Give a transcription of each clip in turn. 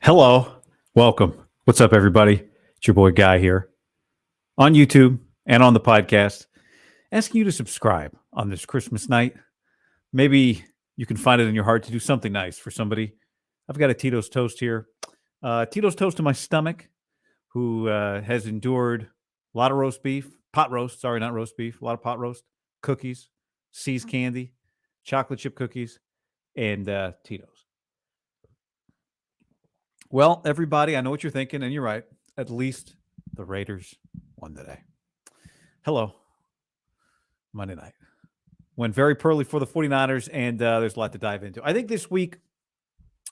Hello. Welcome. What's up, everybody? It's your boy Guy here on YouTube and on the podcast, asking you to subscribe on this Christmas night. Maybe you can find it in your heart to do something nice for somebody. I've got a Tito's Toast here. Tito's Toast to my stomach, who has endured a lot of roast beef, pot roast, sorry, not roast beef, a lot of pot roast, cookies, See's candy, chocolate chip cookies, and Tito's. Well, everybody, I know what you're thinking, and you're right. At least the Raiders won today. Hello. Monday night. Went very poorly for the 49ers, and there's a lot to dive into. I think this week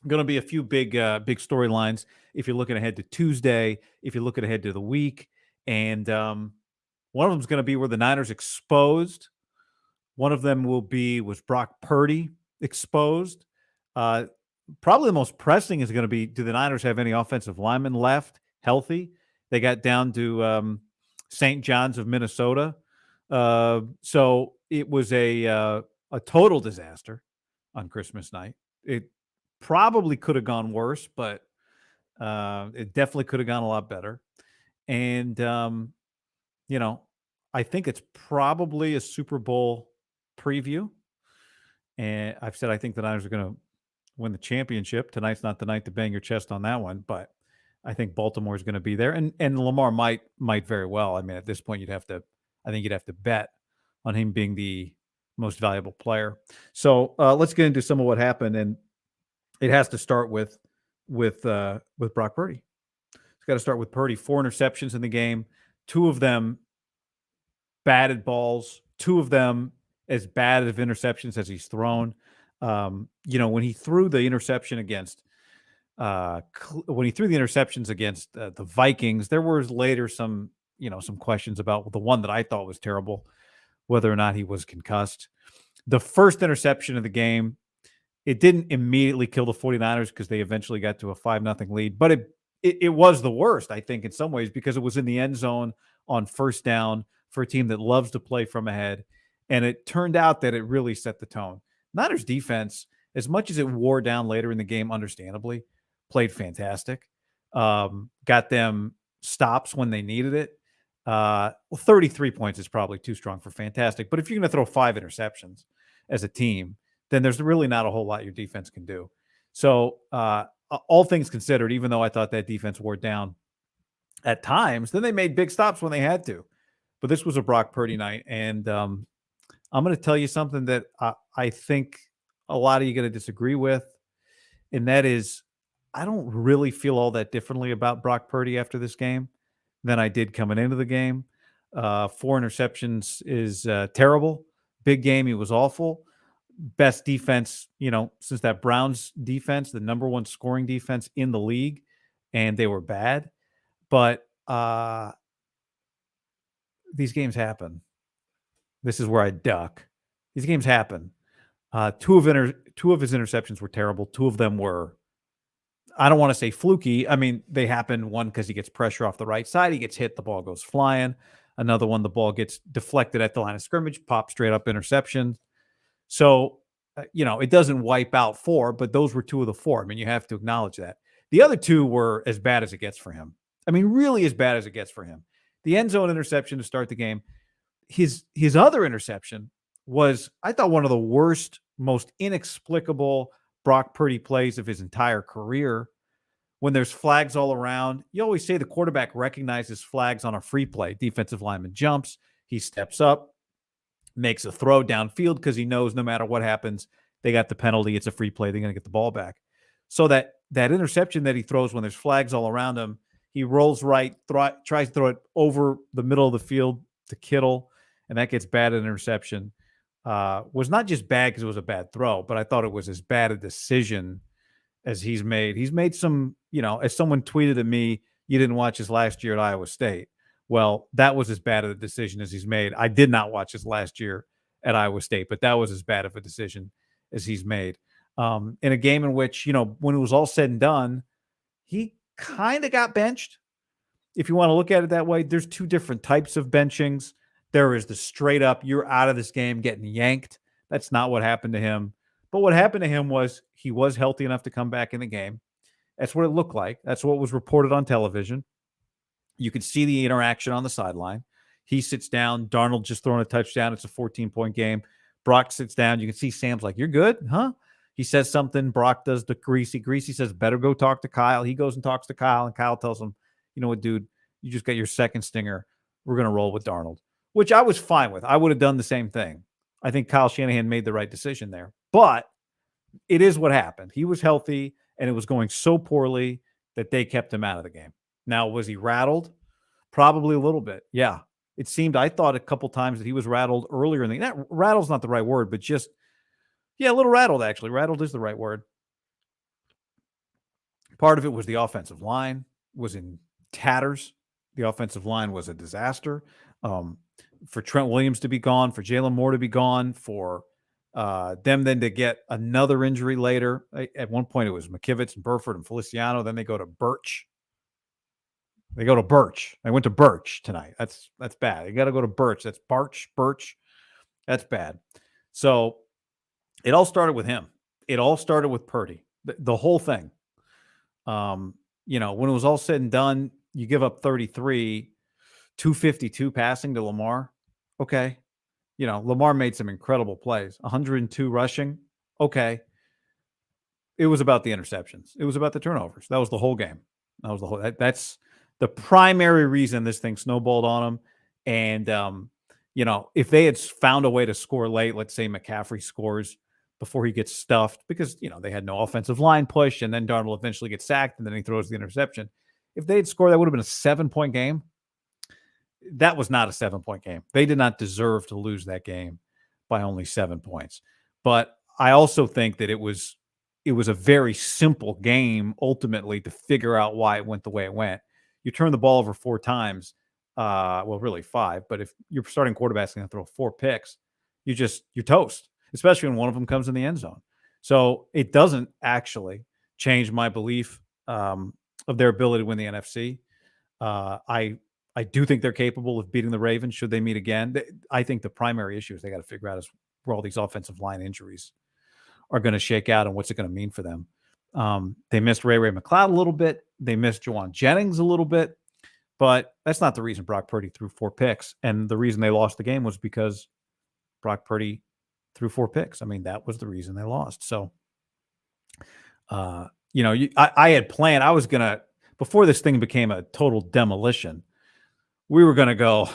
going to be a few big storylines if you're looking ahead to Tuesday, if you're looking ahead to the week. And one of them is going to be where the Niners exposed. One of them was Brock Purdy exposed. Probably the most pressing is going to be, do the Niners have any offensive linemen left healthy? They got down to St. John's of Minnesota. So it was a total disaster on Christmas night. It probably could have gone worse, but it definitely could have gone a lot better. And, I think it's probably a Super Bowl preview. And I've said I think the Niners are going to win the championship. Tonight's not the night to bang your chest on that one, but I think Baltimore is going to be there, and Lamar might very well. I mean, at this point, you'd have to bet on him being the most valuable player. So let's get into some of what happened, and it has to start with Brock Purdy. It's got to start with Purdy. 4 interceptions in the game, 2 of them batted balls, 2 of them as bad of interceptions as he's thrown. When he threw the interception against the Vikings, there was later some questions about the one that I thought was terrible, whether or not he was concussed. The first interception of the game, it didn't immediately kill the 49ers because they eventually got to a 5-0 lead, but it was the worst, I think, in some ways, because it was in the end zone on first down for a team that loves to play from ahead. And it turned out that it really set the tone. Niners defense, as much as it wore down later in the game, understandably, played fantastic. Got them stops when they needed it. 33 points is probably too strong for fantastic. But if you're going to throw 5 interceptions as a team, then there's really not a whole lot your defense can do. So all things considered, even though I thought that defense wore down at times, then they made big stops when they had to. But this was a Brock Purdy night, and I'm going to tell you something that I think a lot of you are going to disagree with, and that is I don't really feel all that differently about Brock Purdy after this game than I did coming into the game. 4 interceptions is terrible. Big game, he was awful. Best defense, since that Browns defense, the number 1 scoring defense in the league, and they were bad. But these games happen. This is where I duck. These games happen. 2 of his interceptions were terrible. 2 of them were, I don't want to say fluky. I mean, they happen. One because he gets pressure off the right side. He gets hit. The ball goes flying. Another one, the ball gets deflected at the line of scrimmage, pop straight up interception. So, it doesn't wipe out 4, but those were 2 of the 4. I mean, you have to acknowledge that. The other 2 were as bad as it gets for him. I mean, really as bad as it gets for him. The end zone interception to start the game. His other interception was, I thought, one of the worst, most inexplicable Brock Purdy plays of his entire career. When there's flags all around, you always say the quarterback recognizes flags on a free play. Defensive lineman jumps, he steps up, makes a throw downfield because he knows no matter what happens, they got the penalty. It's a free play. They're going to get the ball back. So that interception that he throws when there's flags all around him, he rolls right, tries to throw it over the middle of the field to Kittle, and that gets bad at interception. Was not just bad because it was a bad throw, but I thought it was as bad a decision as he's made. He's made some, as someone tweeted at me, you didn't watch his last year at Iowa State. Well, that was as bad of a decision as he's made. I did not watch his last year at Iowa State, but that was as bad of a decision as he's made. In a game in which, when it was all said and done, he kind of got benched. If you want to look at it that way, there's 2 different types of benchings. There is the straight up, you're out of this game, getting yanked. That's not what happened to him. But what happened to him was he was healthy enough to come back in the game. That's what it looked like. That's what was reported on television. You could see the interaction on the sideline. He sits down. Darnold just throwing a touchdown. It's a 14-point game. Brock sits down. You can see Sam's like, "You're good, huh?" He says something. Brock does the greasy. Greasy says, "Better go talk to Kyle." He goes and talks to Kyle, and Kyle tells him, "You know what, dude? You just got your second stinger. We're going to roll with Darnold," which I was fine with. I would have done the same thing. I think Kyle Shanahan made the right decision there. But it is what happened. He was healthy, and it was going so poorly that they kept him out of the game. Now, was he rattled? Probably a little bit. Yeah. It seemed, I thought a couple times that he was rattled earlier in the game. Rattle's not the right word, but just, yeah, a little rattled, actually. Rattled is the right word. Part of it was the offensive line was in tatters. The offensive line was a disaster. For Trent Williams to be gone, for Jalen Moore to be gone, for them then to get another injury later. At one point, it was McKivitz and Burford and Feliciano. Then they go to Birch. They go to Birch. They went to Birch tonight. That's bad. You got to go to Birch. That's Birch. That's bad. So it all started with him. It all started with Purdy. The whole thing. When it was all said and done, you give up 33, 252 passing to Lamar. Okay. Lamar made some incredible plays. 102 rushing. Okay. It was about the interceptions. It was about the turnovers. That was the whole game. That's the primary reason this thing snowballed on them. And, if they had found a way to score late, let's say McCaffrey scores before he gets stuffed because, they had no offensive line push and then Darnold eventually gets sacked and then he throws the interception. If they had scored, that would have been a 7-point game. That was not a 7-point game. They did not deserve to lose that game by only 7 points. But I also think that it was a very simple game ultimately to figure out why it went the way it went. You turn the ball over 4 times, well, really 5. But if your starting quarterback's going to throw 4 picks, you're toast, especially when one of them comes in the end zone. So it doesn't actually change my belief of their ability to win the NFC. I do think they're capable of beating the Ravens should they meet again. I think the primary issue is they got to figure out is where all these offensive line injuries are going to shake out and what's it going to mean for them. They missed Ray McCloud a little bit. They missed Jawan Jennings a little bit, but that's not the reason Brock Purdy threw 4 picks. And the reason they lost the game was because Brock Purdy threw 4 picks. I mean, that was the reason they lost. So, I had planned, I was going to, before this thing became a total demolition, we were going to go,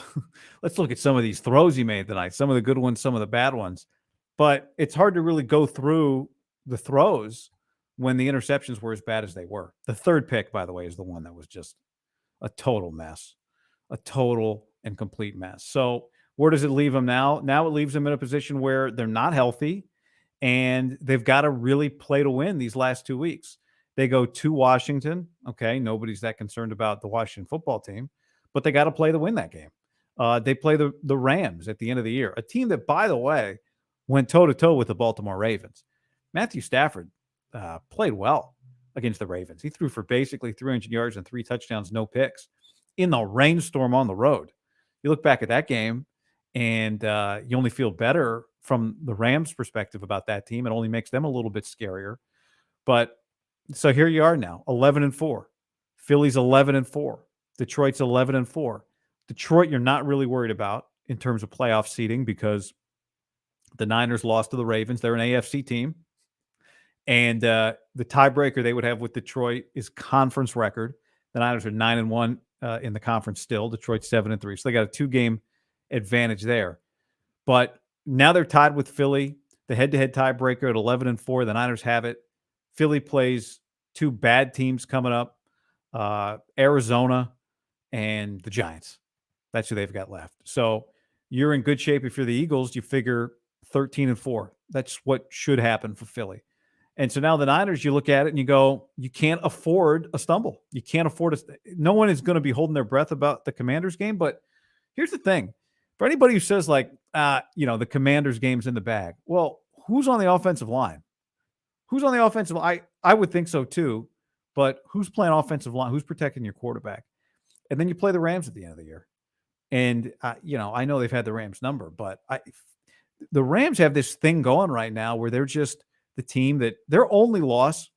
let's look at some of these throws he made tonight, some of the good ones, some of the bad ones. But it's hard to really go through the throws when the interceptions were as bad as they were. The third pick, by the way, is the one that was just a total mess, a total and complete mess. So where does it leave them now? Now it leaves them in a position where they're not healthy and they've got to really play to win these last 2 weeks. They go to Washington. Okay, nobody's that concerned about the Washington football team, but they got to play to win that game. They play the Rams at the end of the year, a team that, by the way, went toe-to-toe with the Baltimore Ravens. Matthew Stafford played well against the Ravens. He threw for basically 300 yards and 3 touchdowns, no picks, in the rainstorm on the road. You look back at that game, and you only feel better from the Rams' perspective about that team. It only makes them a little bit scarier. But so here you are now, 11-4. Philly's 11-4. Detroit's 11-4. Detroit, you're not really worried about in terms of playoff seeding because the Niners lost to the Ravens. They're an AFC team. And the tiebreaker they would have with Detroit is conference record. The Niners are 9-1 in the conference still. Detroit's 7-3. So they got a 2-game advantage there. But now they're tied with Philly. The head-to-head tiebreaker at 11-4. The Niners have it. Philly plays 2 bad teams coming up, Arizona and the Giants. That's who they've got left. So you're in good shape if you're the Eagles. You figure 13-4. That's what should happen for Philly. And so now the Niners, you look at it and you go, you can't afford a stumble. You can't afford no one is going to be holding their breath about the Commanders game. But here's the thing. For anybody who says the Commanders game's in the bag. Well, who's on the offensive line? Who's on the offensive line? I would think so too. But who's playing offensive line? Who's protecting your quarterback? And then you play the Rams at the end of the year. And, I know they've had the Rams number, but the Rams have this thing going right now where they're just the team that their only loss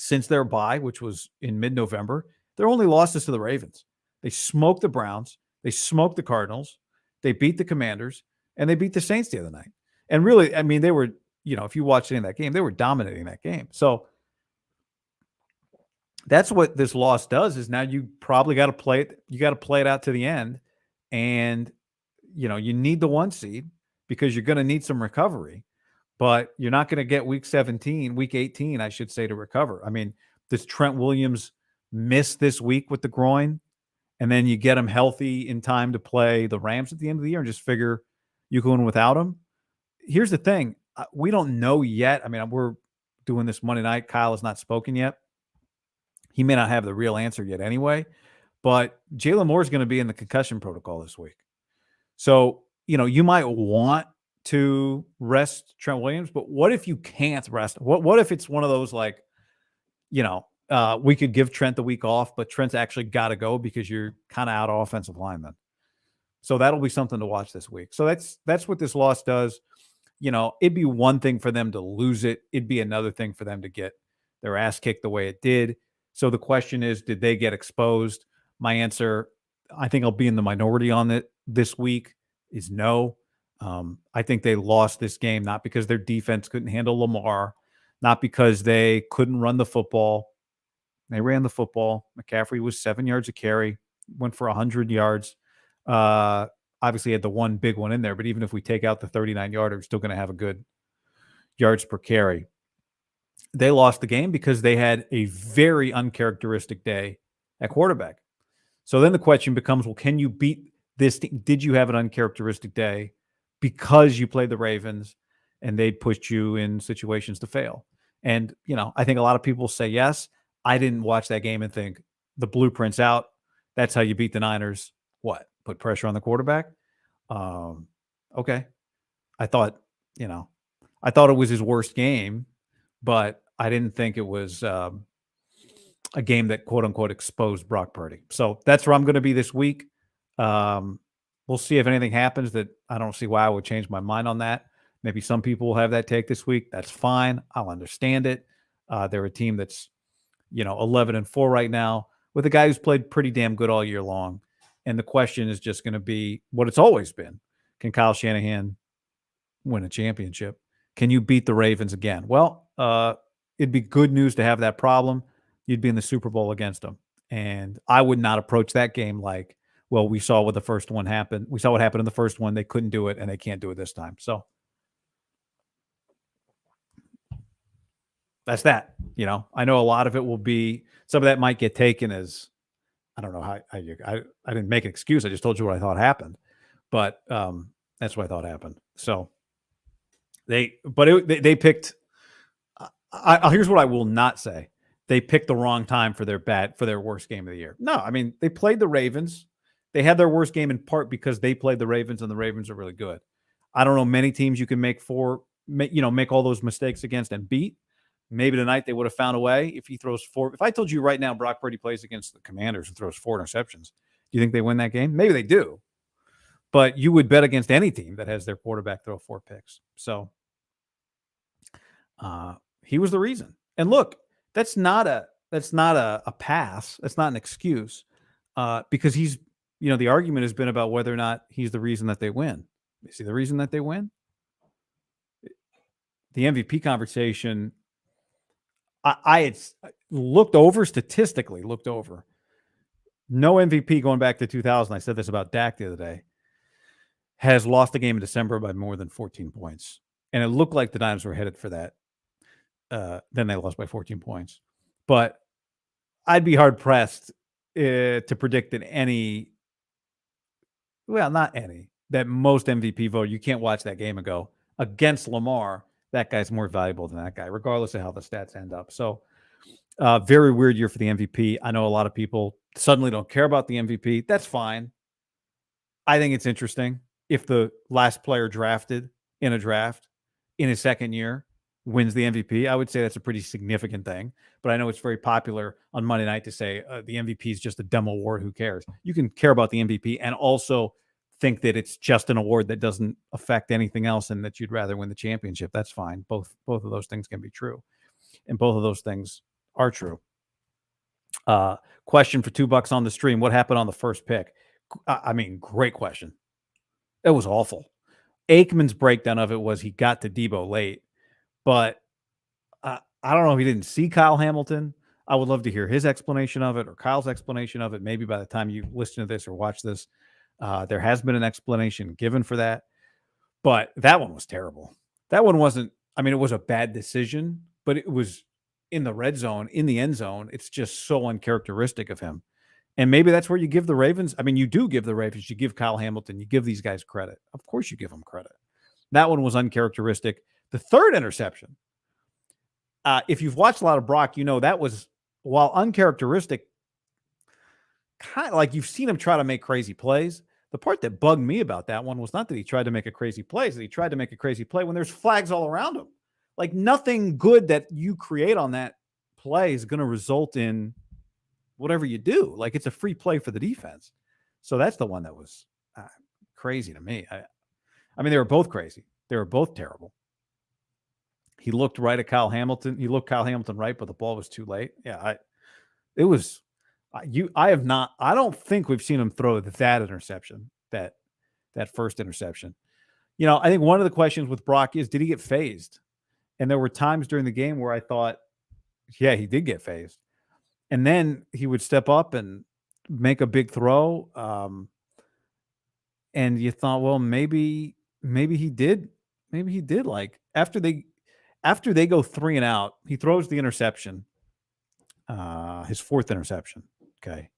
since their bye, which was in mid-November, their only losses to the Ravens. They smoked the Browns. They smoked the Cardinals. They beat the Commanders, and they beat the Saints the other night. And really, I mean, they were, if you watched any of that game, they were dominating that game. So that's what this loss does is now you probably got to play it. You got to play it out to the end. And, you need the 1 seed because you're going to need some recovery, but you're not going to get week 18, I should say, to recover. I mean, does Trent Williams miss this week with the groin? And then you get him healthy in time to play the Rams at the end of the year and just figure you go in without him. Here's the thing. We don't know yet. I mean, we're doing this Monday night. Kyle has not spoken yet. He may not have the real answer yet anyway, but Jalen Moore is going to be in the concussion protocol this week. So, you might want to rest Trent Williams, but what if you can't rest? What if it's one of those we could give Trent the week off, but Trent's actually got to go because you're kind of out of offensive linemen. So that'll be something to watch this week. So that's what this loss does. It'd be one thing for them to lose it. It'd be another thing for them to get their ass kicked the way it did. So the question is, did they get exposed? My answer, I think I'll be in the minority on it this week, is no. I think they lost this game not because their defense couldn't handle Lamar, not because they couldn't run the football. They ran the football. McCaffrey was 7 yards a carry, went for 100 yards. Obviously had the one big one in there, but even if we take out the 39-yarder, we're still going to have a good yards per carry. They lost the game because they had a very uncharacteristic day at quarterback. So then the question becomes, well, can you beat this team? Did you have an uncharacteristic day because you played the Ravens and they pushed you in situations to fail? And, I think a lot of people say yes. I didn't watch that game and think the blueprint's out. That's how you beat the Niners. What? Put pressure on the quarterback? Okay. I thought it was his worst game, but I didn't think it was a game that quote unquote exposed Brock Purdy. So that's where I'm going to be this week. We'll see if anything happens that I don't see why I would change my mind on that. Maybe some people will have that take this week. That's fine. I'll understand it. They're a team that's, 11-4 right now with a guy who's played pretty damn good all year long. And the question is just going to be what it's always been. Can Kyle Shanahan win a championship? Can you beat the Ravens again? Well, it'd be good news to have that problem. You'd be in the Super Bowl against them. And I would not approach that game like, well, we saw what the first one happened. We saw what happened in the first one. They couldn't do it, and they can't do it this time. So that's that. I know a lot of it will be, some of that might get taken as, I don't know how I didn't make an excuse. I just told you what I thought happened, but that's what I thought happened. So they picked. Here's what I will not say: they picked the wrong time for their worst game of the year. No, I mean they played the Ravens. They had their worst game in part because they played the Ravens, and the Ravens are really good. I don't know many teams you can make all those mistakes against and beat. Maybe tonight they would have found a way. If he throws 4, if I told you right now Brock Purdy plays against the Commanders and throws 4 interceptions, do you think they win that game? Maybe they do. But you would bet against any team that has their quarterback throw 4 picks. So he was the reason. And look, that's not a pass. That's not an excuse because he's, the argument has been about whether or not he's the reason that they win. Is he the reason that they win? The MVP conversation, I had statistically looked over. No MVP going back to 2000. I said this about Dak the other day. Has lost the game in December by more than 14 points. And it looked like the Niners were headed for that. Then they lost by 14 points. But I'd be hard-pressed to predict that that most MVP vote, you can't watch that game and go, against Lamar, that guy's more valuable than that guy, regardless of how the stats end up. So very weird year for the MVP. I know a lot of people suddenly don't care about the MVP. That's fine. I think it's interesting if the last player drafted in a draft in his second year wins the MVP. I would say that's a pretty significant thing. But I know it's very popular on Monday night to say the MVP is just a dumb award. Who cares? You can care about the MVP and also think that it's just an award that doesn't affect anything else and that you'd rather win the championship. That's fine. Both of those things can be true. And both of those things are true. Question for $2 on the stream. What happened on the first pick? I mean, great question. It was awful. Aikman's breakdown of it was he got to Debo late, but I don't know if he didn't see Kyle Hamilton. I would love to hear his explanation of it or Kyle's explanation of it. Maybe by the time you listen to this or watch this, there has been an explanation given for that. But that one was terrible. That one wasn't, I mean, it was a bad decision, but it was in the red zone, in the end zone. It's just so uncharacteristic of him. And maybe that's where you give the Ravens. I mean, you do give the Ravens, you give Kyle Hamilton, you give these guys credit. Of course you give them credit. That one was uncharacteristic. The third interception, if you've watched a lot of Brock, you know that was, while uncharacteristic, kind of like you've seen him try to make crazy plays. The part that bugged me about that one was not that he tried to make a crazy play, it's that he tried to make a crazy play when there's flags all around him. Like nothing good that you create on that play is going to result in whatever you do. Like it's a free play for the defense. So that's the one that was crazy to me. I mean, they were both crazy. They were both terrible. He looked right at Kyle Hamilton. He looked Kyle Hamilton right, but the ball was too late. Yeah, I don't think we've seen him throw that interception, that first interception. You know, I think one of the questions with Brock is, did he get phased? And there were times during the game where I thought, yeah, he did get phased. And then he would step up and make a big throw. And you thought, well, maybe he did. Maybe he did. Like after they go 3 and out, he throws the interception, his fourth interception. Okay.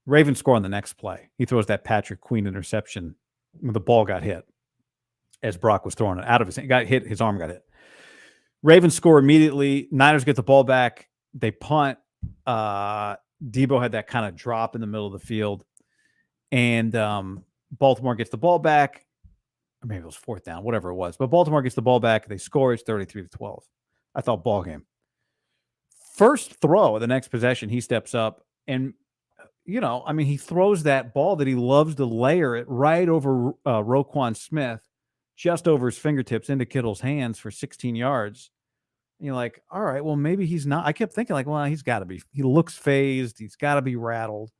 Ravens score on the next play. He throws that Patrick Queen interception when the ball got hit as Brock was throwing it out of his hand. Got hit, his arm got hit. Ravens score immediately. Niners get the ball back. They punt. Debo had that kind of drop in the middle of the field. And Baltimore gets the ball back. Or maybe it was fourth down, whatever it was. But Baltimore gets the ball back. They score. It's 33-12. I thought ball game. First throw, the next possession, he steps up. And, you know, I mean, he throws that ball that he loves to layer it right over Roquan Smith, just over his fingertips into Kittle's hands for 16 yards. And you're like, all right, well, maybe he's not. I kept thinking like, well, he's got to be. He looks phased. He's got to be rattled.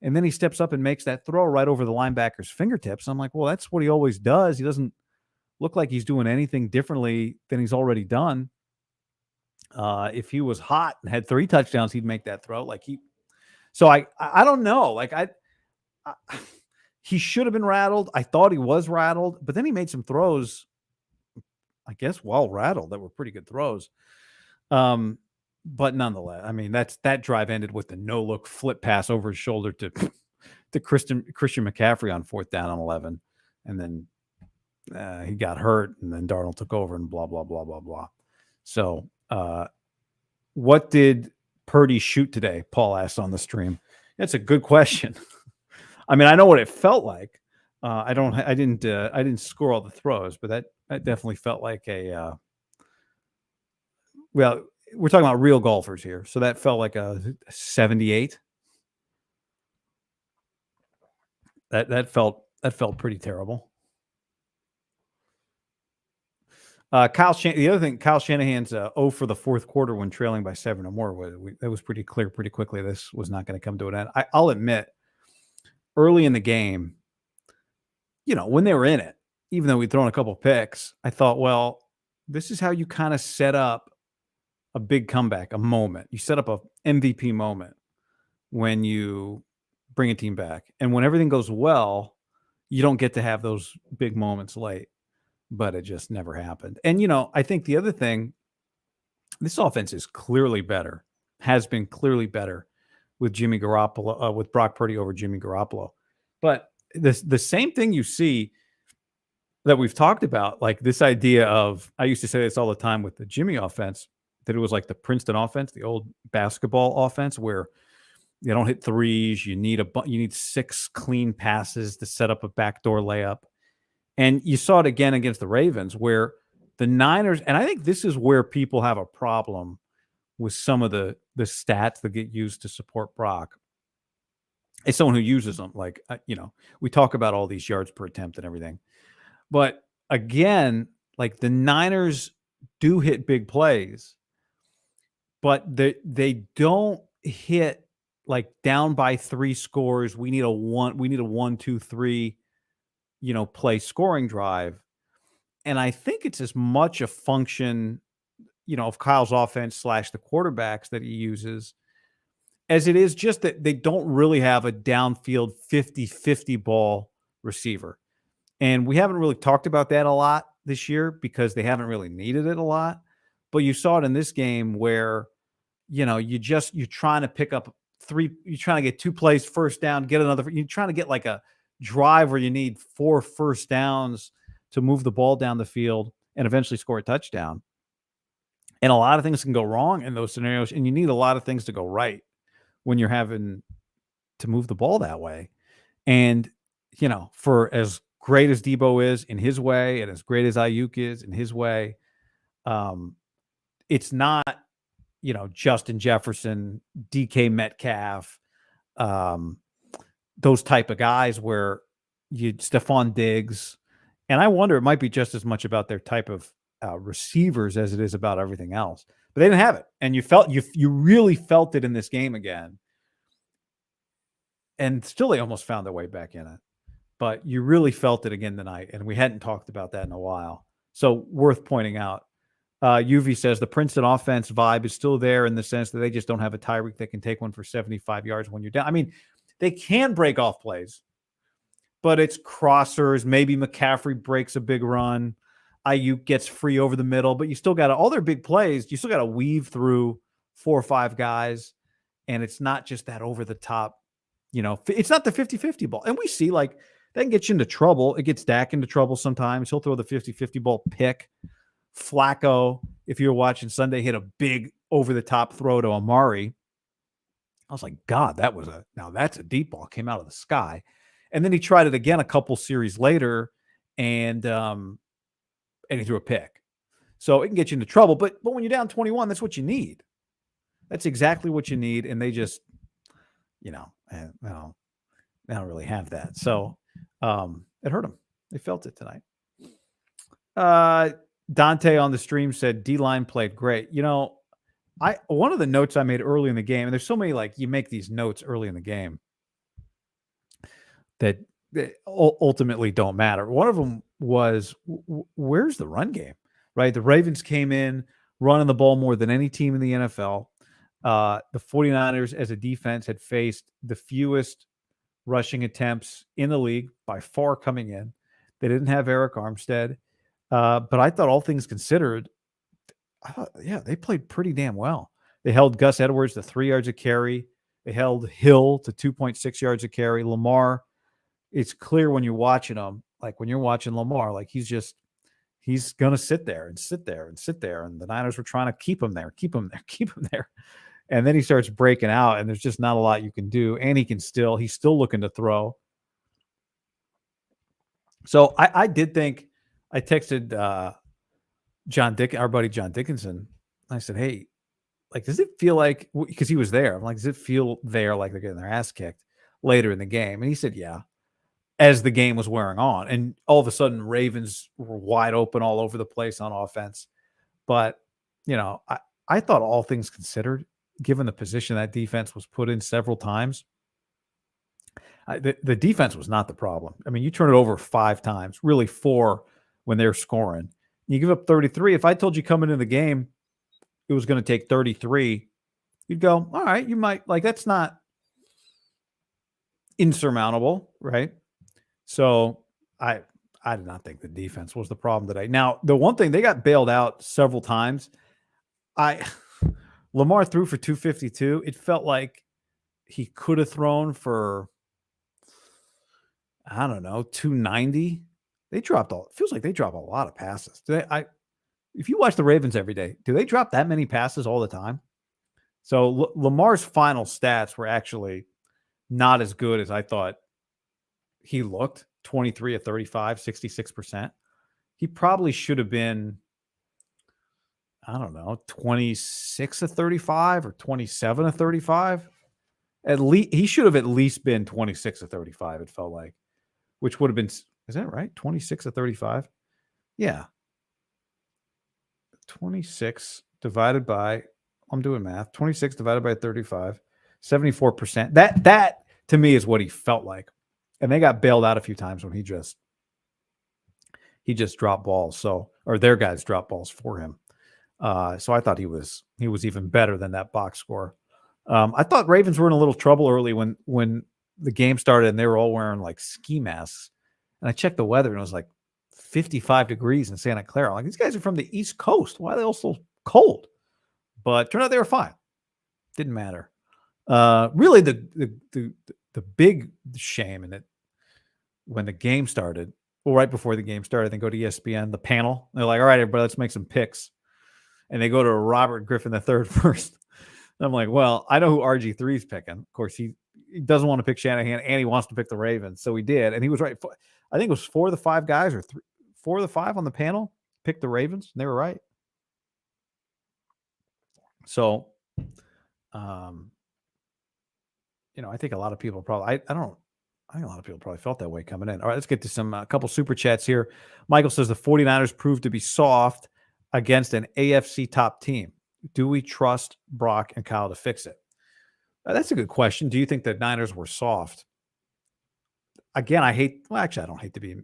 And then he steps up and makes that throw right over the linebacker's fingertips. I'm like, well, that's what he always does. He doesn't look like he's doing anything differently than he's already done. If he was hot and had 3 touchdowns, he'd make that throw. So I don't know. Like he should have been rattled. I thought he was rattled, but then he made some throws, I guess, while rattled, that were pretty good throws. But nonetheless, I mean, that drive ended with the no-look flip pass over his shoulder to Christian McCaffrey on 4th down on 11. And then he got hurt, and then Darnold took over and blah, blah, blah, blah, blah. So what did Purdy shoot today? Paul asked on the stream. That's a good question. I mean, I know what it felt like. I didn't score all the throws, but that definitely felt like well, we're talking about real golfers here. So that felt like a 78. That felt pretty terrible. The other thing, Kyle Shanahan's 0 for the fourth quarter when trailing by 7 or more. That was pretty clear pretty quickly. This was not going to come to an end. I'll admit, early in the game, you know, when they were in it, even though we'd thrown a couple picks, I thought, well, this is how you kind of set up a big comeback, a moment. You set up a MVP moment when you bring a team back. And when everything goes well, you don't get to have those big moments late. But it just never happened. And, you know, I think the other thing, this offense is clearly better, has been clearly better with Jimmy Garoppolo, with Brock Purdy over Jimmy Garoppolo. But the same thing you see that we've talked about, like this idea of, I used to say this all the time with the Jimmy offense, that it was like the Princeton offense, the old basketball offense, where you don't hit threes. You need 6 clean passes to set up a backdoor layup. And you saw it again against the Ravens, where the Niners, and I think this is where people have a problem with some of the stats that get used to support Brock. As someone who uses them, like, you know, we talk about all these yards per attempt and everything. But again, like the Niners do hit big plays. but they don't hit like down by 3 scores. We need a 1, 2, 3, play scoring drive. And I think it's as much a function, of Kyle's offense slash the quarterbacks that he uses as it is just that they don't really have a downfield 50-50 ball receiver. And we haven't really talked about that a lot this year because they haven't really needed it a lot. But you saw it in this game where, you're trying to pick up you're trying to get 2 plays, first down, get another. You're trying to get like a drive where you need 4 first downs to move the ball down the field and eventually score a touchdown. And a lot of things can go wrong in those scenarios, and you need a lot of things to go right when you're having to move the ball that way. And, for as great as Debo is in his way and as great as Ayuk is in his way, it's not, Justin Jefferson, DK Metcalf, those type of guys where Stephon Diggs. And I wonder, it might be just as much about their type of receivers as it is about everything else. But they didn't have it. And you really felt it in this game again. And still they almost found their way back in it. But you really felt it again tonight. And we hadn't talked about that in a while. So worth pointing out. UV says the Princeton offense vibe is still there in the sense that they just don't have a Tyreek that can take one for 75 yards when you're down. I mean, they can break off plays, but it's crossers. Maybe McCaffrey breaks a big run. Ayuk gets free over the middle, but you still got all their big plays. You still got to weave through 4 or 5 guys. And it's not just that over the top, it's not the 50-50 ball. And we see like that can get you into trouble. It gets Dak into trouble sometimes. He'll throw the 50-50 ball pick. Flacco, if you're watching Sunday, hit a big over the top throw to Amari. I was like, God, that's a deep ball. Came out of the sky. And then he tried it again a couple series later and he threw a pick. So it can get you into trouble. But when you're down 21, that's what you need. That's exactly what you need. And they just, they don't really have that. So it hurt them. They felt it tonight. Dante on the stream said D-line played great. One of the notes I made early in the game, and there's so many, like, you make these notes early in the game that ultimately don't matter. One of them was, where's the run game, right? The Ravens came in running the ball more than any team in the NFL. The 49ers as a defense had faced the fewest rushing attempts in the league by far coming in. They didn't have Eric Armstead. But I thought all things considered, they played pretty damn well. They held Gus Edwards to 3 yards a carry. They held Hill to 2.6 yards a carry. Lamar, it's clear when you're watching him, like when you're watching Lamar, like he's going to sit there and sit there and sit there. And the Niners were trying to keep him there. And then he starts breaking out and there's just not a lot you can do. And he's still looking to throw. So I did think, I texted our buddy John Dickinson. I said, hey, like, does it feel like, because he was there, I'm like, does it feel there like they're getting their ass kicked later in the game? And he said, yeah, as the game was wearing on. And all of a sudden, Ravens were wide open all over the place on offense. But, I thought all things considered, given the position that defense was put in several times, the defense was not the problem. I mean, you turn it over 5 times, really 4 when they're scoring. You give up 33. If I told you coming into the game it was going to take 33, you'd go, all right, you might, like, that's not insurmountable, right? So I did not think the defense was the problem today. Now, the one thing, they got bailed out several times. Lamar threw for 252. It felt like he could have thrown for, I don't know, 290. It feels like they drop a lot of passes. If you watch the Ravens every day, do they drop that many passes all the time? So Lamar's final stats were actually not as good as I thought he looked. 23 of 35, 66%. He probably should have been, I don't know, 26 of 35 or 27 of 35. At least he should have at least been 26 of 35, it felt like, which would have been, is that right? 26 of 35? Yeah. 26 divided by, I'm doing math. 26 divided by 35, 74%. That to me is what he felt like. And they got bailed out a few times when he just dropped balls. So, or their guys dropped balls for him. So I thought he was even better than that box score. I thought Ravens were in a little trouble early when the game started and they were all wearing like ski masks. And I checked the weather and it was like 55 degrees in Santa Clara. I'm like, these guys are from the East Coast. Why are they all so cold? But turned out they were fine. Didn't matter. Really, the big shame in it when the game started, well, right before the game started, they go to ESPN, the panel. They're like, all right, everybody, let's make some picks. And they go to Robert Griffin III first. And I'm like, well, I know who RG3 is picking. Of course, he doesn't want to pick Shanahan, and he wants to pick the Ravens. So he did, and he was right. I think it was 4 of the 5 guys, or 4 of the 5 on the panel picked the Ravens, and they were right. So, I think a lot of people probably, I think a lot of people probably felt that way coming in. All right, let's get to some couple super chats here. Michael says the 49ers proved to be soft against an AFC top team. Do we trust Brock and Kyle to fix it? That's a good question. Do you think the Niners were soft? Again, I don't hate to be.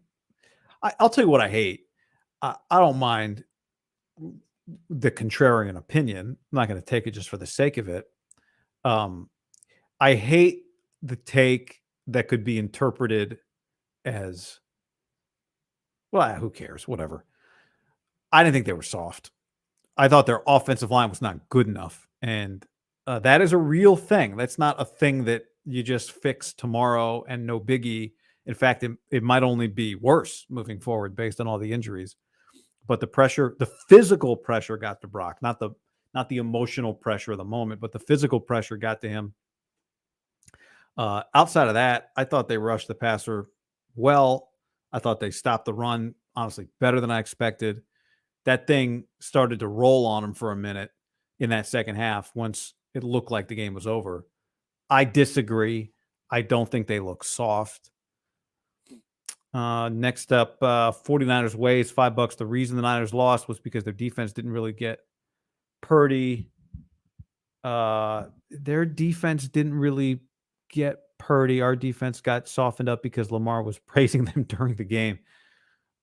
I'll tell you what I hate. I don't mind the contrarian opinion. I'm not going to take it just for the sake of it. I hate the take that could be interpreted as, well, who cares? Whatever. I didn't think they were soft. I thought their offensive line was not good enough. And that is a real thing. That's not a thing that you just fix tomorrow and no biggie. In fact, it might only be worse moving forward based on all the injuries. But the pressure, the physical pressure got to Brock, not the emotional pressure of the moment, but the physical pressure got to him. Outside of that, I thought they rushed the passer well. I thought they stopped the run, honestly, better than I expected. That thing started to roll on him for a minute in that second half once it looked like the game was over. I disagree. I don't think they look soft. Next up, 49ers ways, $5. The reason the Niners lost was because their defense didn't really get Purdy. Their defense didn't really get Purdy. Our defense got softened up because Lamar was praising them during the game.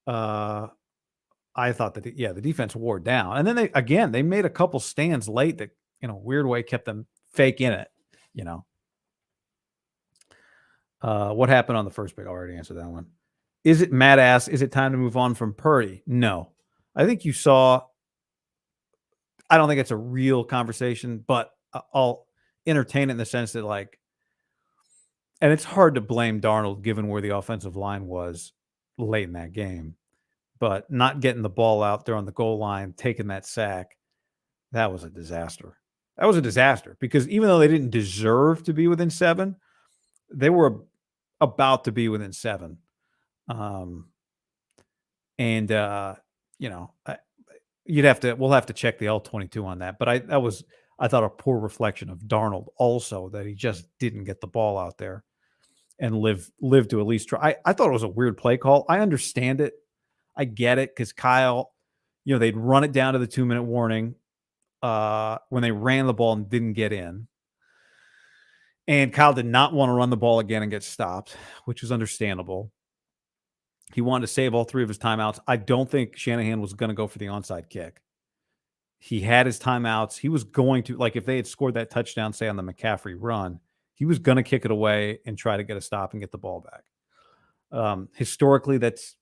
I thought that, the defense wore down. And then they made a couple stands late that, in a weird way, kept them fake in it, What happened on the first pick? I already answered that one. Is it Matt asked, is it time to move on from Purdy? No. I think you saw, I don't think it's a real conversation, but I'll entertain it in the sense that, and it's hard to blame Darnold given where the offensive line was late in that game. But not getting the ball out there on the goal line, taking that sack, that was a disaster. That was a disaster because even though they didn't deserve to be within 7, they were about to be within 7. We'll have to check the L22 on that. But I thought a poor reflection of Darnold also, that he just didn't get the ball out there and live to at least try. I thought it was a weird play call. I understand it. I get it because Kyle, they'd run it down to the 2-minute warning when they ran the ball and didn't get in. And Kyle did not want to run the ball again and get stopped, which was understandable. He wanted to save all 3 of his timeouts. I don't think Shanahan was going to go for the onside kick. He had his timeouts. He was going to, if they had scored that touchdown, say on the McCaffrey run, he was going to kick it away and try to get a stop and get the ball back. Historically, that's,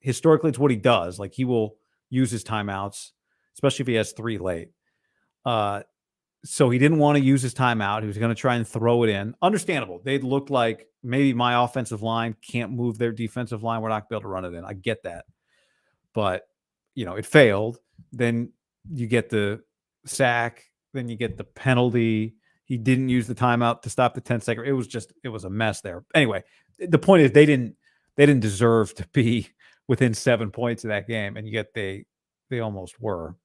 historically it's what he does. He will use his timeouts, especially if he has 3 late. So he didn't want to use his timeout. He was going to try and throw it in. Understandable. They looked like maybe my offensive line can't move their defensive line. We're not going to be able to run it in. I get that. But, it failed. Then you get the sack. Then you get the penalty. He didn't use the timeout to stop the 10-second. It was a mess there. Anyway, the point is they didn't deserve to be within 7 points of that game. And yet they almost were.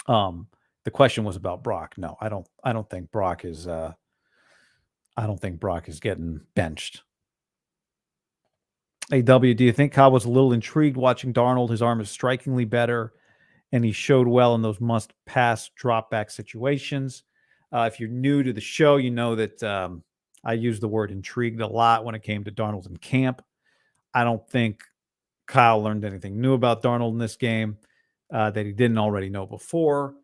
The question was about Brock. No, I don't think Brock is getting benched. AW, do you think Kyle was a little intrigued watching Darnold? His arm is strikingly better and he showed well in those must-pass drop-back situations. If you're new to the show, you know that I use the word intrigued a lot when it came to Darnold in camp. I don't think Kyle learned anything new about Darnold in this game that he didn't already know before.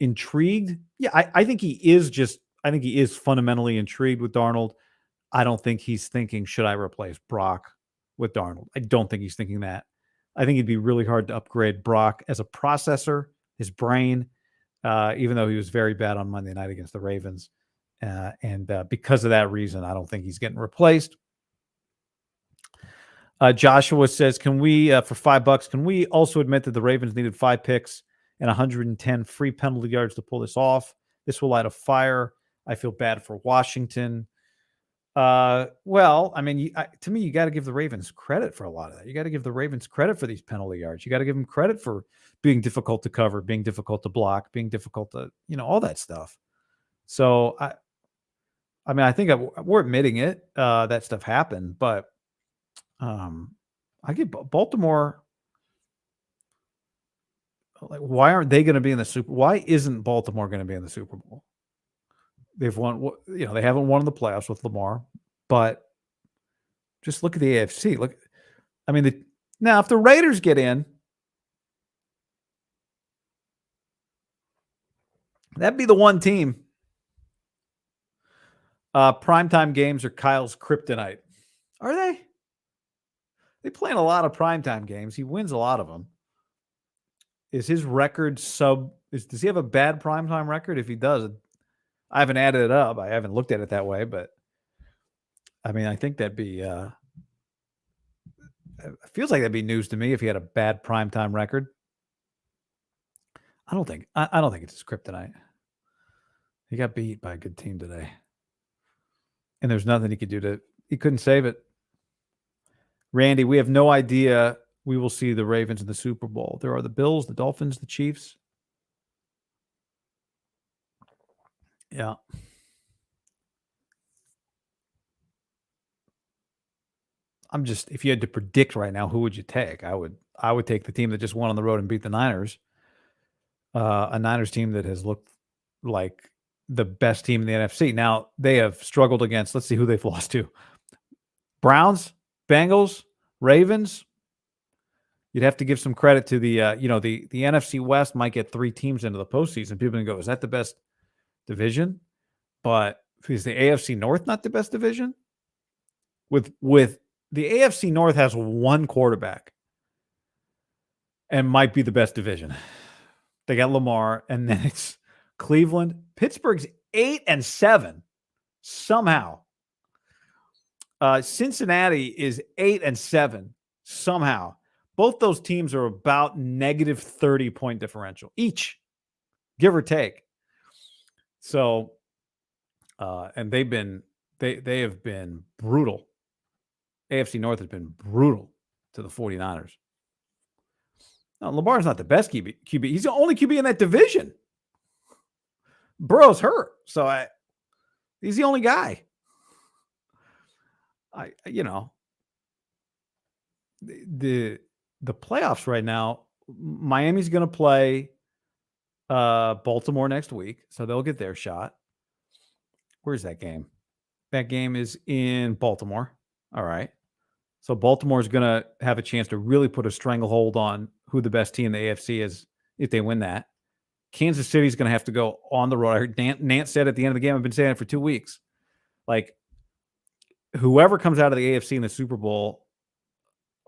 Intrigued? Yeah, I think he is I think he is fundamentally intrigued with Darnold. I don't think he's thinking, should I replace Brock with Darnold? I don't think he's thinking that. I think it'd be really hard to upgrade Brock as a processor, his brain, even though he was very bad on Monday night against the Ravens. And because of that reason, I don't think he's getting replaced. Joshua says, can we, for $5, can we also admit that the Ravens needed 5 picks and 110 free penalty yards to pull this off? This will light a fire. I feel bad for Washington. Well, I mean, to me, you got to give the Ravens credit for a lot of that. You got to give the Ravens credit for these penalty yards. You got to give them credit for being difficult to cover, being difficult to block, being difficult to, all that stuff. So I mean, I think we're admitting it, that stuff happened, but I give Baltimore, like, why aren't they going to be in the Super? Why isn't Baltimore going to be in the Super Bowl? They've won, they haven't won in the playoffs with Lamar, but just look at the AFC. Look, I mean, now if the Raiders get in, that'd be the one team. Primetime games are Kyle's kryptonite. Are they? They play in a lot of primetime games. He wins a lot of them. Is his record does he have a bad primetime record? If he does, I haven't added it up. I haven't looked at it that way, but I mean, I think that'd be, it feels like that'd be news to me if he had a bad primetime record. I don't think it's his kryptonite. He got beat by a good team today. And there's nothing he could do he couldn't save it. Randy, we have no idea we will see the Ravens in the Super Bowl. There are the Bills, the Dolphins, the Chiefs. Yeah. If you had to predict right now, who would you take? I would take the team that just won on the road and beat the Niners. A Niners team that has looked like the best team in the NFC. Now, they have struggled against, let's see who they've lost to. Browns, Bengals, Ravens. You'd have to give some credit to the NFC West might get 3 teams into the postseason. People can go, is that the best division? But is the AFC North not the best division? With the AFC North has 1 quarterback and might be the best division. They got Lamar, and then it's Cleveland. Pittsburgh's 8-7 somehow. Cincinnati is 8-7 somehow. Both those teams are about negative 30-point differential each, give or take. So, and they have been brutal. AFC North has been brutal to the 49ers. Now, Lamar's not the best QB. He's the only QB in that division. Burrow's hurt, so he's the only guy. The playoffs right now, Miami's going to play Baltimore next week, so they'll get their shot. Where's that game? That game is in Baltimore. All right. So Baltimore's going to have a chance to really put a stranglehold on who the best team in the AFC is if they win that. Kansas City's going to have to go on the road. I heard Nance said at the end of the game, I've been saying it for 2 weeks, like, whoever comes out of the AFC in the Super Bowl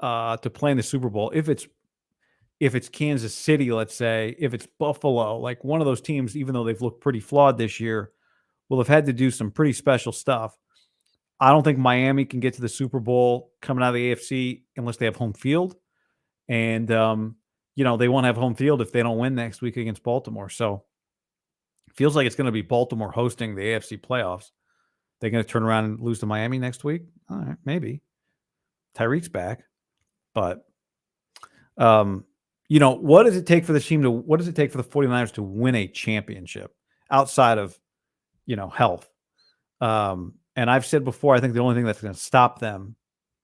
to play in the Super Bowl, if it's Kansas City, let's say, if it's Buffalo, like one of those teams, even though they've looked pretty flawed this year, will have had to do some pretty special stuff. I don't think Miami can get to the Super Bowl coming out of the AFC unless they have home field. And, they won't have home field if they don't win next week against Baltimore. So it feels like it's going to be Baltimore hosting the AFC playoffs. They're going to turn around and lose to Miami next week? All right, maybe. Tyreek's back. But, what does it take for the 49ers to win a championship outside of, health? And I've said before, I think the only thing that's going to stop them,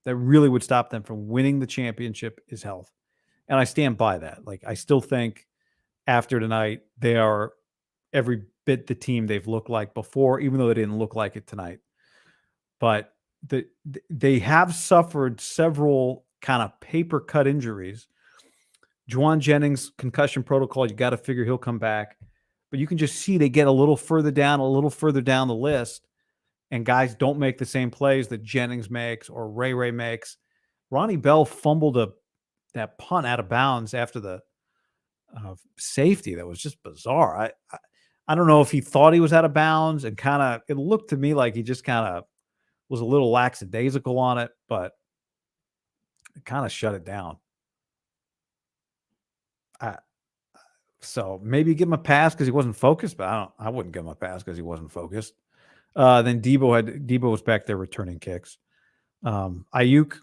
that really would stop them from winning the championship, is health. And I stand by that. Like, I still think after tonight, they are every bit the team they've looked like before, even though they didn't look like it tonight. But they have suffered several kind of paper cut injuries. Juwan Jennings, concussion protocol, you got to figure he'll come back. But you can just see they get a little further down the list, and guys don't make the same plays that Jennings makes or Ray makes. Ronnie Bell fumbled that punt out of bounds after the safety. That was just bizarre. I don't know if he thought he was out of bounds, and kind of it looked to me like he just kind of was a little lackadaisical on it, but it kind of shut it down. So maybe give him a pass because he wasn't focused, but I wouldn't give him a pass because he wasn't focused. Then Debo was back there returning kicks. Ayuk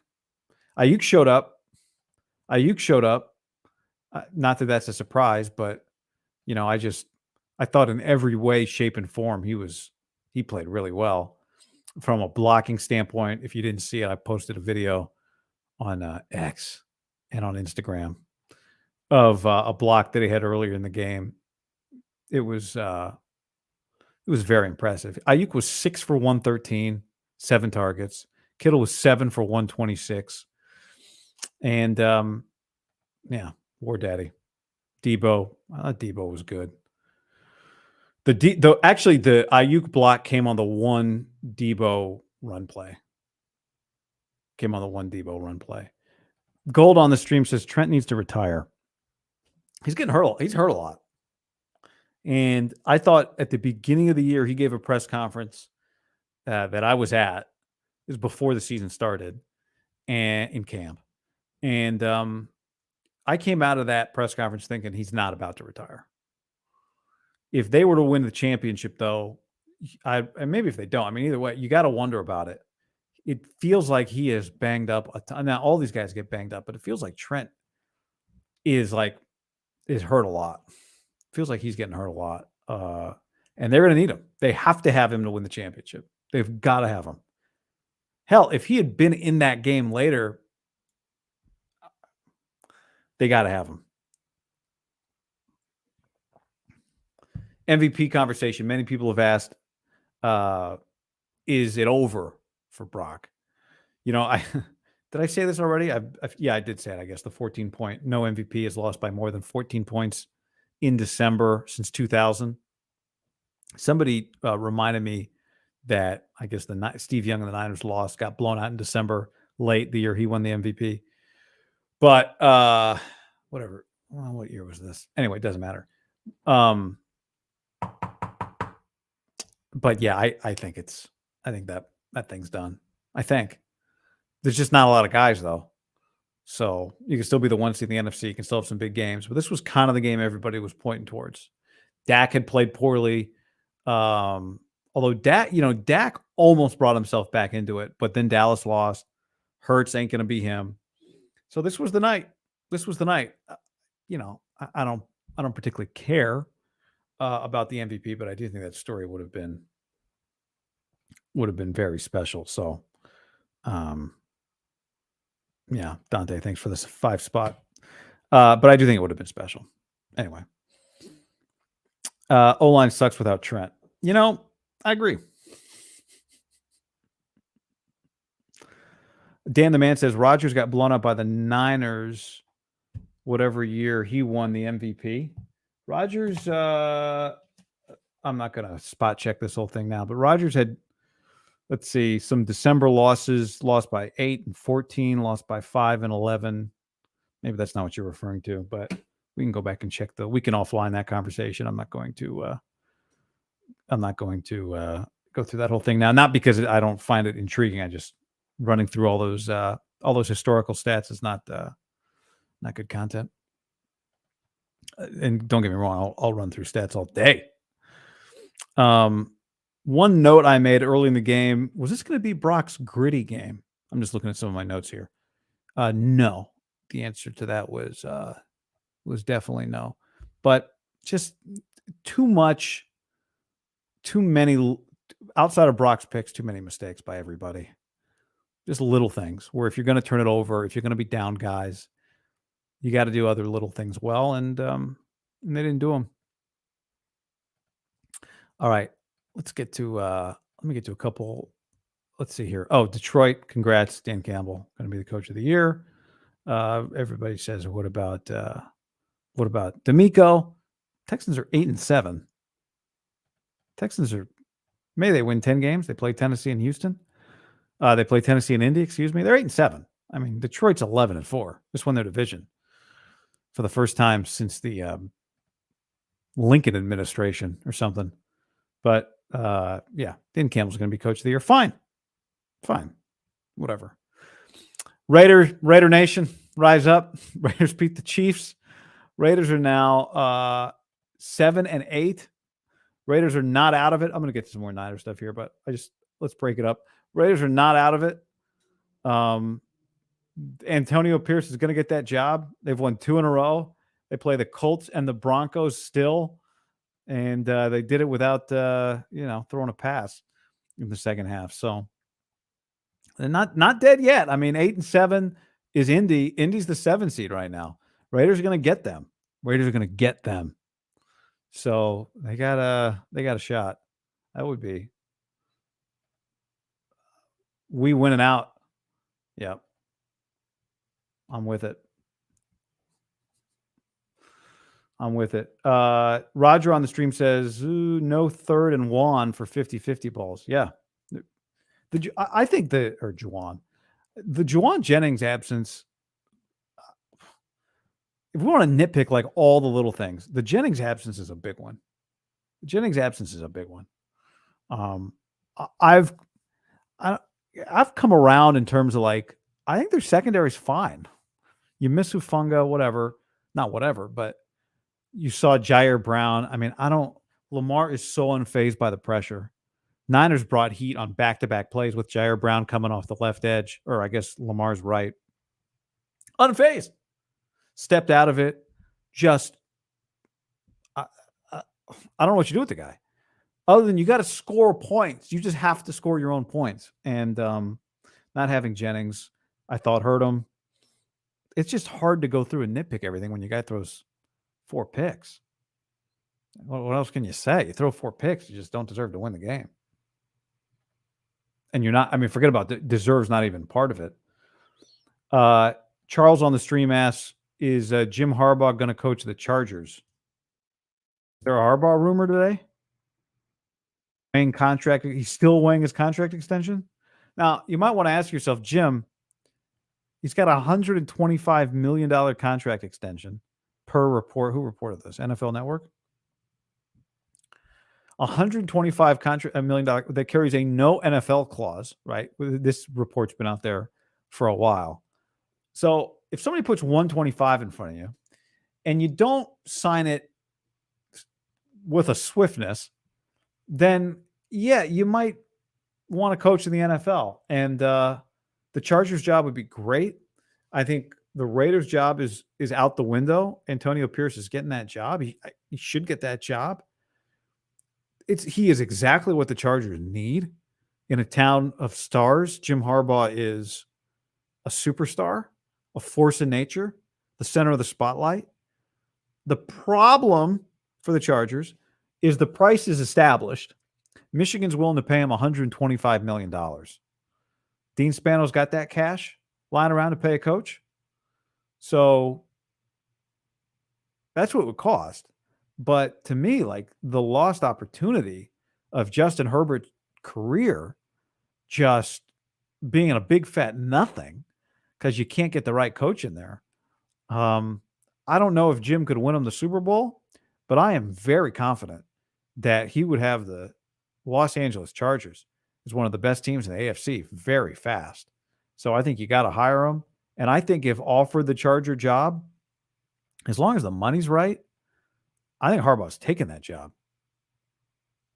showed up. Not that that's a surprise, but I thought in every way, shape, and form he played really well. From a blocking standpoint, if you didn't see it, I posted a video on X and on Instagram of a block that he had earlier in the game. It was very impressive. Ayuk was 6 for 113, 7 targets. Kittle was 7 for 126. And War Daddy. Debo. I thought Debo was good. The Ayuk block came on the one Debo run play. Gold on the stream says Trent needs to retire. He's getting hurt. He's hurt a lot. And I thought at the beginning of the year, he gave a press conference that I was at. It was before the season started and in camp. And I came out of that press conference thinking he's not about to retire. If they were to win the championship, though, and maybe if they don't, I mean, either way, you got to wonder about it. It feels like he is banged up a ton. Now, all these guys get banged up, but it feels like Trent is hurt a lot. Feels like he's getting hurt a lot. And they're going to need him. They have to have him to win the championship. They've got to have him. Hell, if he had been in that game later, they got to have him. MVP conversation. Many people have asked, is it over for Brock? Did I say this already? I did say it, I guess. The 14-point. No MVP has lost by more than 14 points in December since 2000. Somebody reminded me that I guess Steve Young and the Niners got blown out in December, late the year he won the MVP. But whatever. Well, what year was this? Anyway, it doesn't matter. But yeah, I think that thing's done. I think there's just not a lot of guys though. So you can still be the one seed in the NFC. You can still have some big games, but this was kind of the game everybody was pointing towards. Dak had played poorly. Although Dak almost brought himself back into it, but then Dallas lost. Hurts ain't going to be him. So this was the night. I don't particularly care about the MVP, but I do think that story would have been very special. So, Dante, thanks for this 5 spot. But I do think it would have been special. Anyway, O-line sucks without Trent. I agree. Dan the Man says Rodgers got blown up by the Niners whatever year he won the MVP. Rodgers, I'm not going to spot check this whole thing now, but Rodgers had, let's see, some December losses, lost by 8 and 14, lost by 5 and 11. Maybe that's not what you're referring to, but we can go back and check we can offline that conversation. I'm not going to go through that whole thing now. Not because I don't find it intriguing. I just running through all those historical stats is not good content. And don't get me wrong, I'll run through stats all day. One note I made early in the game, was this going to be Brock's gritty game? I'm just looking at some of my notes here. No, the answer to that was definitely no. But just too many, outside of Brock's picks, too many mistakes by everybody. Just little things where if you're going to turn it over, if you're going to be down guys, You got to do other little things well, and they didn't do them. All right, let's get to. Let me get to a couple. Let's see here. Oh, Detroit, congrats, Dan Campbell, going to be the coach of the year. Everybody says, what about D'Amico? Texans are 8-7. Texans are, maybe they win 10 games. They play Tennessee and Houston. They play Tennessee and Indy, excuse me. They're 8-7. I mean, Detroit's 11-4. Just won their division for the first time since the Lincoln administration or something. But yeah, Dan Campbell's going to be coach of the year. Fine. Whatever. Raider Nation, rise up. Raiders beat the Chiefs. Raiders are now 7-8. Raiders are not out of it. I'm going to get to some more Niner stuff here, but let's break it up. Raiders are not out of it. Antonio Pierce is going to get that job. They've won 2 in a row. They play the Colts and the Broncos still, and they did it without throwing a pass in the second half. So they're not dead yet. I mean, 8-7 is Indy. Indy's the 7 seed right now. Raiders are going to get them. So they got a shot. That would be we winning out. Yep. I'm with it. Roger on the stream says, no 3rd and 1 for 50-50 balls. Yeah. I think the Juwan Jennings absence, if we want to nitpick like all the little things, the Jennings absence is a big one. I've come around in terms of like, I think their secondary is fine. You miss Hufanga, but you saw Jair Brown. I mean, Lamar is so unfazed by the pressure. Niners brought heat on back-to-back plays with Jair Brown coming off the left edge, or I guess Lamar's right. Unfazed. Stepped out of it. Just, I don't know what you do with the guy. Other than you got to score points. You just have to score your own points. And not having Jennings, I thought hurt him. It's just hard to go through and nitpick everything when your guy throws 4 picks. What else can you say? You throw 4 picks, you just don't deserve to win the game. And you're not, I mean, forget about deserves, not even part of it. Charles on the stream asks, is Jim Harbaugh going to coach the Chargers? Is there a Harbaugh rumor today? He's still weighing his contract extension? Now, you might want to ask yourself, Jim, he's got a $125 million contract extension per report. Who reported this? NFL Network? $125 million that carries a no NFL clause, right? This report's been out there for a while. So if somebody puts 125 in front of you and you don't sign it with a swiftness, then yeah, you might want to coach in the NFL. And the Chargers job would be great. I think the Raiders job is out the window. Antonio Pierce is getting that job. He should get that job. He is exactly what the Chargers need in a town of stars. Jim Harbaugh is a superstar, a force of nature, the center of the spotlight. The problem for the Chargers is the price is established. Michigan's willing to pay him $125 million. Dean Spano's got that cash lying around to pay a coach. So that's what it would cost. But to me, like the lost opportunity of Justin Herbert's career just being a big fat nothing because you can't get the right coach in there. I don't know if Jim could win him the Super Bowl, but I am very confident that he would have the Los Angeles Chargers as one of the best teams in the AFC very fast. So I think you got to hire him. And I think if offered the Charger job, as long as the money's right, I think Harbaugh's taking that job.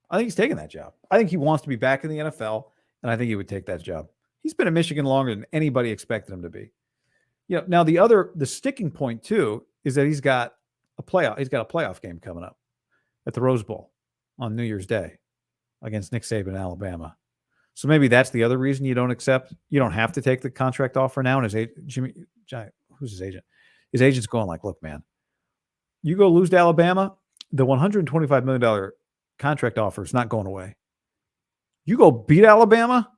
I think he's taking that job. I think he wants to be back in the NFL, and I think he would take that job. He's been in Michigan longer than anybody expected him to be. Yeah. Now the sticking point too is that he's got a playoff game coming up at the Rose Bowl on New Year's Day against Nick Saban in Alabama. So maybe that's the other reason you don't have to take the contract offer now. And who's his agent? his agent's going like, look, man, you go lose to Alabama, the $125 million contract offer is not going away. You go beat Alabama,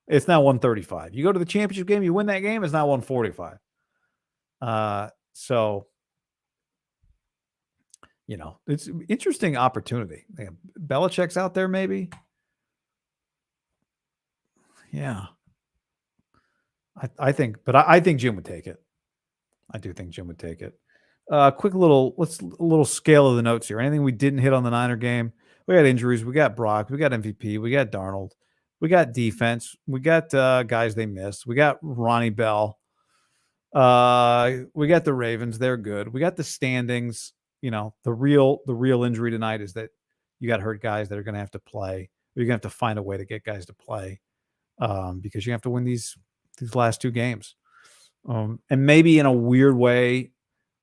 it's now 135. You go to the championship game, you win that game, it's now 145. So, it's an interesting opportunity. Belichick's out there, maybe. Yeah. I think Jim would take it. I do think Jim would take it. Quick little scale of the notes here. Anything we didn't hit on the Niner game? We got injuries. We got Brock. We got MVP. We got Darnold. We got defense. We got guys they missed. We got Ronnie Bell. We got the Ravens. They're good. We got the standings. The real injury tonight is that you got hurt guys that are going to have to play. You're going to have to find a way to get guys to play because you have to win these last two games. And maybe in a weird way,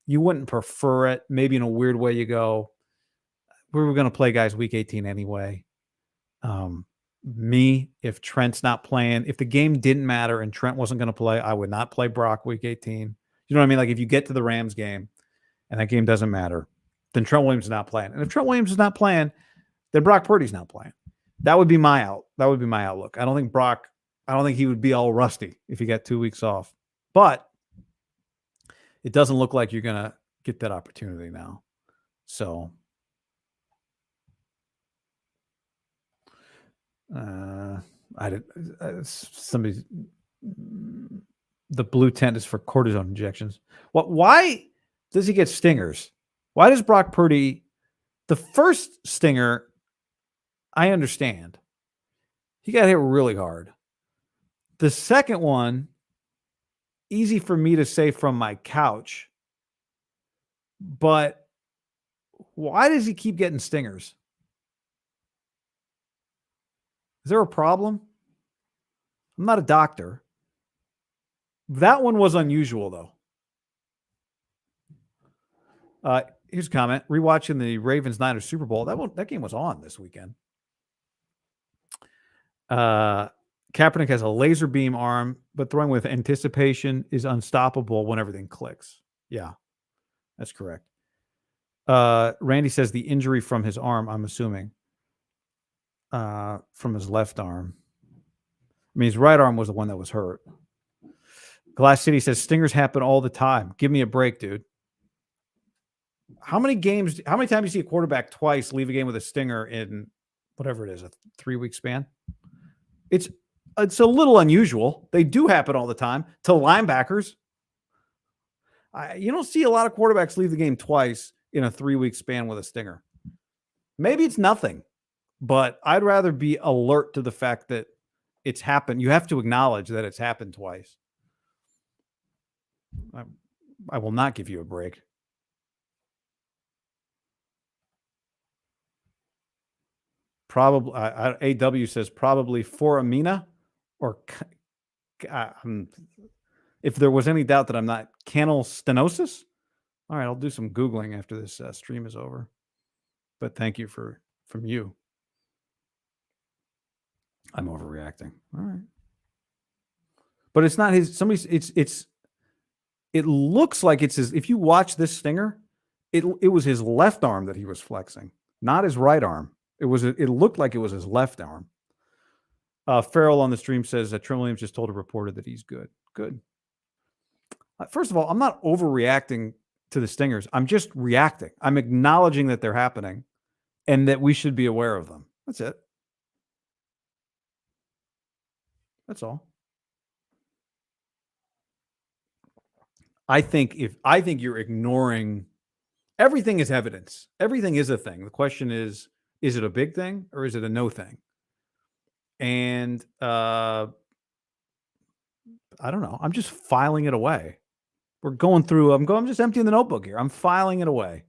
you wouldn't prefer it. Maybe in a weird way, you go, we were going to play guys week 18 anyway. If Trent's not playing, if the game didn't matter and Trent wasn't going to play, I would not play Brock week 18. You know what I mean? Like if you get to the Rams game and that game doesn't matter, then Trent Williams is not playing. And if Trent Williams is not playing, then Brock Purdy's not playing. That would be my outlook. I don't think he would be all rusty if he got 2 weeks off. But it doesn't look like you're going to get that opportunity now. So the blue tent is for cortisone injections. Why does he get stingers? Why does Brock Purdy, the first stinger, I understand. He got hit really hard. The second one, easy for me to say from my couch, but why does he keep getting stingers? Is there a problem? I'm not a doctor. That one was unusual, though. Here's a comment. Rewatching the Ravens-Niners Super Bowl. That game was on this weekend. Kaepernick has a laser beam arm, but throwing with anticipation is unstoppable when everything clicks. Yeah, that's correct. Randy says the injury from his arm, I'm assuming. From his left arm. I mean, his right arm was the one that was hurt. Glass City says stingers happen all the time. Give me a break, dude. How many times do you see a quarterback twice leave a game with a stinger in whatever it is, a 3-week span? It's a little unusual. They do happen all the time to linebackers. You don't see a lot of quarterbacks leave the game twice in a 3-week span with a stinger. Maybe it's nothing, but I'd rather be alert to the fact that it's happened. You have to acknowledge that it's happened twice. I will not give you a break. Probably, AW says probably for Amina or if there was any doubt that I'm not canal stenosis. All right, I'll do some Googling after this stream is over. But thank you from you. I'm overreacting. All right. But it's not his, it looks like it's his, if you watch this stinger, it was his left arm that he was flexing, not his right arm. It looked like it was his left arm. Farrell on the stream says that Trent Williams just told a reporter that he's good. Good. First of all, I'm not overreacting to the stingers. I'm just reacting. I'm acknowledging that they're happening and that we should be aware of them. That's it. That's all. I think you're ignoring everything is evidence. Everything is a thing. The question is it a big thing or is it a no thing? And I don't know. I'm just filing it away. I'm just emptying the notebook here. I'm filing it away.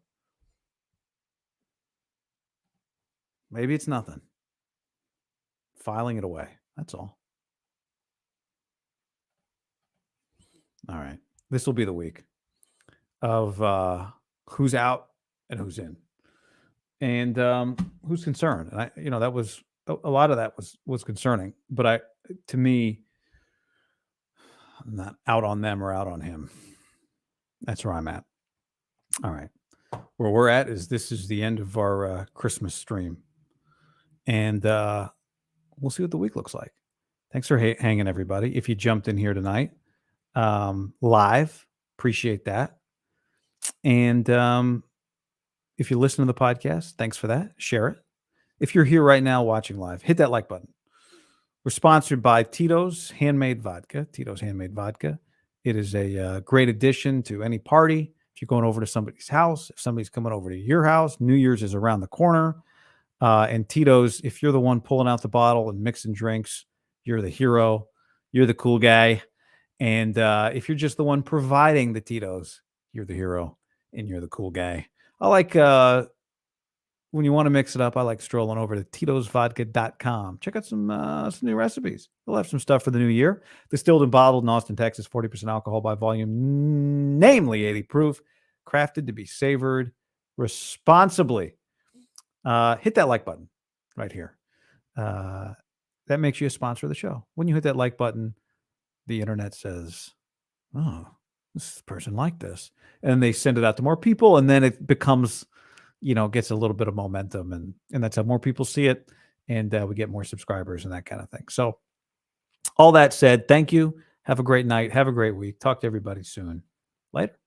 Maybe it's nothing. Filing it away. That's all. All right. This will be the week of who's out and who's in, and who's concerned. And that was a lot of that was concerning. But to me, I'm not out on them or out on him. That's where I'm at. All right. Where we're at is this is the end of our Christmas stream. And we'll see what the week looks like. Thanks for hanging, everybody. If you jumped in here tonight live, appreciate that. And if you listen to the podcast, thanks for that. Share it. If you're here right now watching live, hit that like button. We're sponsored by Tito's Handmade Vodka. Tito's Handmade Vodka. It is a great addition to any party. If you're going over to somebody's house, if somebody's coming over to your house, New Year's is around the corner. And Tito's, if you're the one pulling out the bottle and mixing drinks, you're the hero. You're the cool guy. And if you're just the one providing the Tito's, you're the hero and you're the cool guy. I like when you want to mix it up, I like strolling over to titosvodka.com. Check out some new recipes. They'll have some stuff for the new year. Distilled and bottled in Austin, Texas, 40% alcohol by volume, namely 80 proof, crafted to be savored responsibly. Hit that like button right here. That makes you a sponsor of the show. When you hit that like button, the internet says, oh, this person liked this. And they send it out to more people. And then it becomes, gets a little bit of momentum. And that's how more people see it. And we get more subscribers and that kind of thing. So all that said, thank you. Have a great night. Have a great week. Talk to everybody soon. Later.